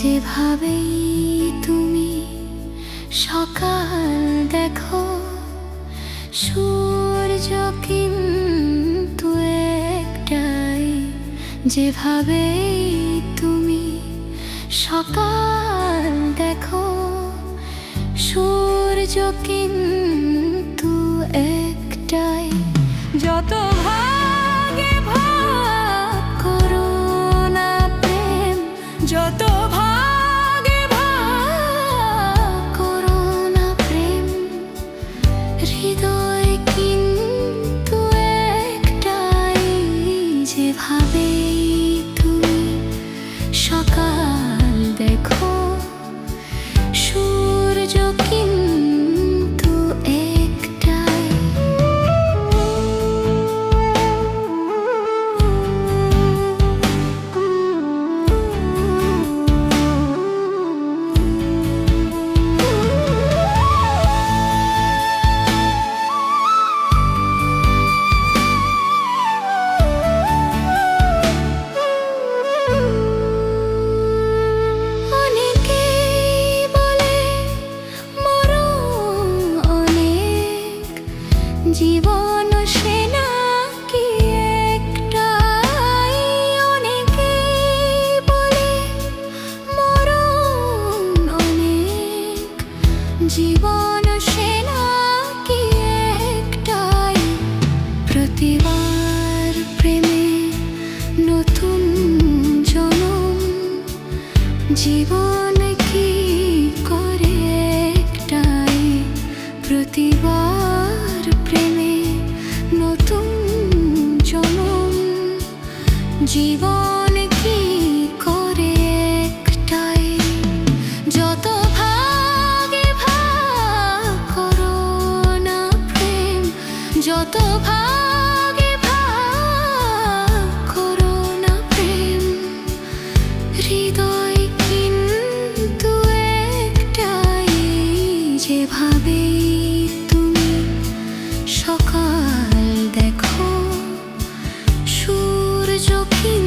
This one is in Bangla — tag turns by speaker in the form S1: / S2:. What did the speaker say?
S1: যেভাবেই তুমি সকাল দেখো, সূর্য কিন্তু একটাই। যেভাবেই তুমি সকাল দেখো, সূর্য কিন্তু একটাই। যত ভাগে ভাগ করো না প্রেম, যত ভাগে ভাগ করো না প্রেম, হৃদয় কিন্তু একটাই। যেভাবেই তুমি সকাল দেখো, সূর্য কিন্তু একটাই। জীবন সে নাকি একটাই। অনেকেই বলে মরণ অনেক, জীবন সে নাকি একটাই। প্রতিবার প্রেমে নতুন জনম, জীবন কি করে একটাই। প্রতিবার প্রেমে নতুন জনম, জীবন কি করে একটাই। যত ভাগে ভাগ করো না প্রেম, যত ভাগে ভাগ করো না প্রেম, হৃদয় কিন্তু একটাই। যেভাবেই তুমি সকাল দেখো, সূর্য কিন্তু